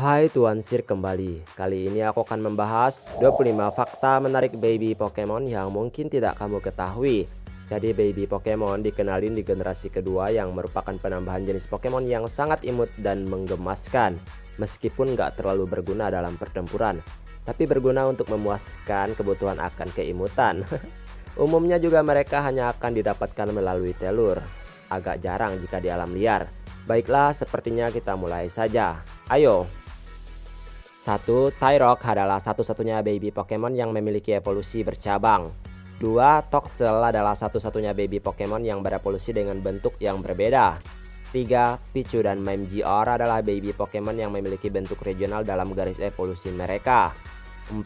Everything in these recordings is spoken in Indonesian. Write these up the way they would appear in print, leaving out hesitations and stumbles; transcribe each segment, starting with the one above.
Hai Tuan Sir kembali. Kali ini aku akan membahas 25 fakta menarik baby Pokemon yang mungkin tidak kamu ketahui. Jadi baby Pokemon dikenalin di generasi kedua yang merupakan penambahan jenis Pokemon yang sangat imut dan menggemaskan. Meskipun nggak terlalu berguna dalam pertempuran, tapi berguna untuk memuaskan kebutuhan akan keimutan. Umumnya juga mereka hanya akan didapatkan melalui telur. Agak jarang jika di alam liar. Baiklah, sepertinya kita mulai saja. Ayo. 1. Tyrock adalah satu-satunya baby Pokemon yang memiliki evolusi bercabang. 2. Toxel adalah satu-satunya baby Pokemon yang berevolusi dengan bentuk yang berbeda. 3. Pichu dan Mime-GR adalah baby Pokemon yang memiliki bentuk regional dalam garis evolusi mereka. 4.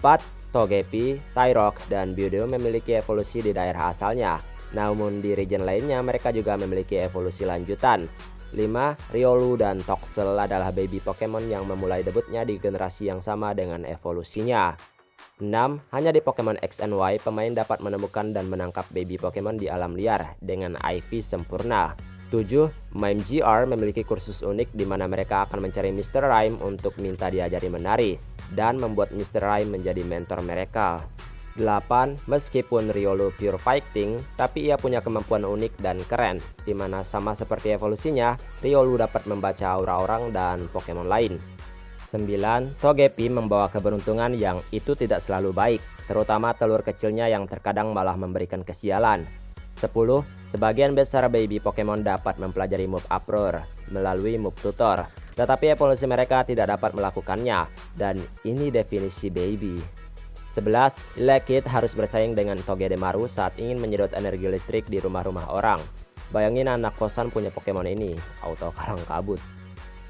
Togepi, Tyrock, dan Budew memiliki evolusi di daerah asalnya. Namun di region lainnya mereka juga memiliki evolusi lanjutan. 5. Riolu dan Toxel adalah baby Pokemon yang memulai debutnya di generasi yang sama dengan evolusinya. 6. Hanya di Pokemon X and Y pemain dapat menemukan dan menangkap baby Pokemon di alam liar dengan IV sempurna. 7. Mime-GR memiliki kursus unik di mana mereka akan mencari Mr. Rime untuk minta diajari menari dan membuat Mr. Rime menjadi mentor mereka. 8. Meskipun Riolu pure fighting, tapi ia punya kemampuan unik dan keren, di mana sama seperti evolusinya, Riolu dapat membaca aura orang dan Pokemon lain. 9. Togepi membawa keberuntungan yang itu tidak selalu baik, terutama telur kecilnya yang terkadang malah memberikan kesialan. 10. Sebagian besar baby Pokemon dapat mempelajari move Uproar melalui move tutor, tetapi evolusi mereka tidak dapat melakukannya, dan ini definisi baby. 11. Elekid harus bersaing dengan Togedemaru saat ingin menyedot energi listrik di rumah-rumah orang. Bayangin anak kosan punya Pokemon ini, auto kalang kabut.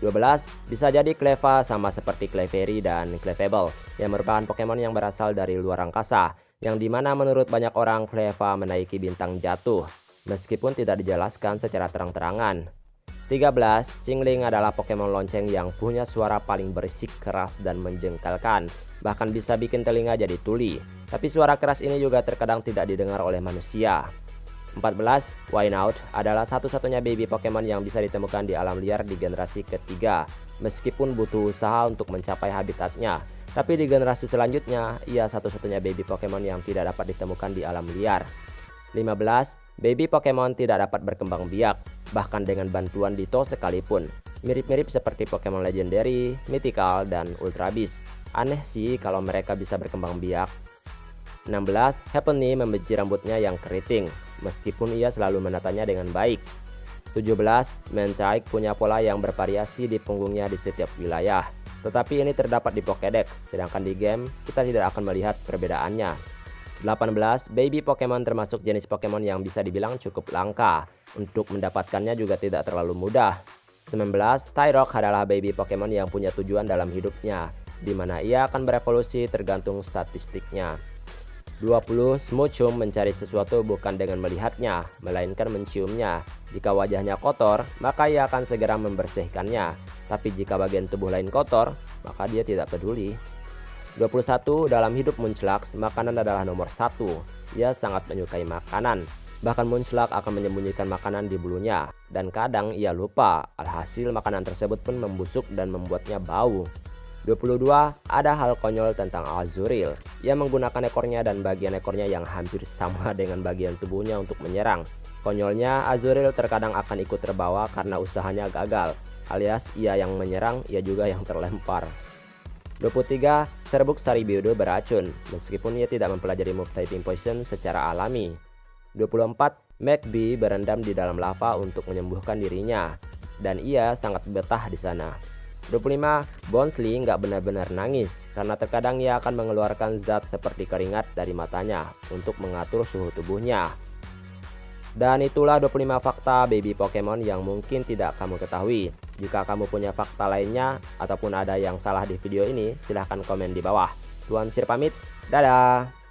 12. Bisa jadi Cleva sama seperti Clefairy dan Clefable, yang merupakan Pokemon yang berasal dari luar angkasa, yang dimana menurut banyak orang Cleva menaiki bintang jatuh, meskipun tidak dijelaskan secara terang-terangan. 13. Chingling adalah Pokemon lonceng yang punya suara paling berisik, keras, dan menjengkelkan. Bahkan bisa bikin telinga jadi tuli. Tapi suara keras ini juga terkadang tidak didengar oleh manusia. 14. Wynaut adalah satu-satunya baby Pokemon yang bisa ditemukan di alam liar di generasi ketiga. Meskipun butuh usaha untuk mencapai habitatnya. Tapi di generasi selanjutnya, ia satu-satunya baby Pokemon yang tidak dapat ditemukan di alam liar. 15. Baby Pokemon tidak dapat berkembang biak, bahkan dengan bantuan Ditto sekalipun. Mirip-mirip seperti Pokemon Legendary, Mythical, dan Ultra Beast. Aneh sih kalau mereka bisa berkembang biak. 16. Happiny membenci rambutnya yang keriting, meskipun ia selalu menatanya dengan baik. 17. Mantyke punya pola yang bervariasi di punggungnya di setiap wilayah, tetapi ini terdapat di Pokédex, sedangkan di game kita tidak akan melihat perbedaannya. 18. Baby Pokemon termasuk jenis Pokemon yang bisa dibilang cukup langka. Untuk mendapatkannya juga tidak terlalu mudah. 19. Tyrock adalah baby Pokemon yang punya tujuan dalam hidupnya, di mana ia akan berevolusi tergantung statistiknya. 20. Smoochum mencari sesuatu bukan dengan melihatnya, melainkan menciumnya. Jika wajahnya kotor, maka ia akan segera membersihkannya. Tapi jika bagian tubuh lain kotor, maka dia tidak peduli. 21. Dalam hidup Munchlax, makanan adalah nomor 1. Ia sangat menyukai makanan. Bahkan Munchlax akan menyembunyikan makanan di bulunya, dan kadang ia lupa. Alhasil makanan tersebut pun membusuk dan membuatnya bau. 22. Ada hal konyol tentang Azurill. Ia menggunakan ekornya dan bagian ekornya yang hampir sama dengan bagian tubuhnya untuk menyerang. Konyolnya, Azurill terkadang akan ikut terbawa karena usahanya gagal, alias ia yang menyerang, ia juga yang terlempar. 23. Serbuk sari Budew beracun, meskipun ia tidak mempelajari move typing poison secara alami. 24. McBee berendam di dalam lava untuk menyembuhkan dirinya, dan ia sangat betah di sana. 25. Bonsly nggak benar-benar nangis, karena terkadang ia akan mengeluarkan zat seperti keringat dari matanya untuk mengatur suhu tubuhnya. Dan itulah 25 fakta baby Pokemon yang mungkin tidak kamu ketahui. Jika kamu punya fakta lainnya ataupun ada yang salah di video ini, silahkan komen di bawah. Tuan Sir pamit, dadah!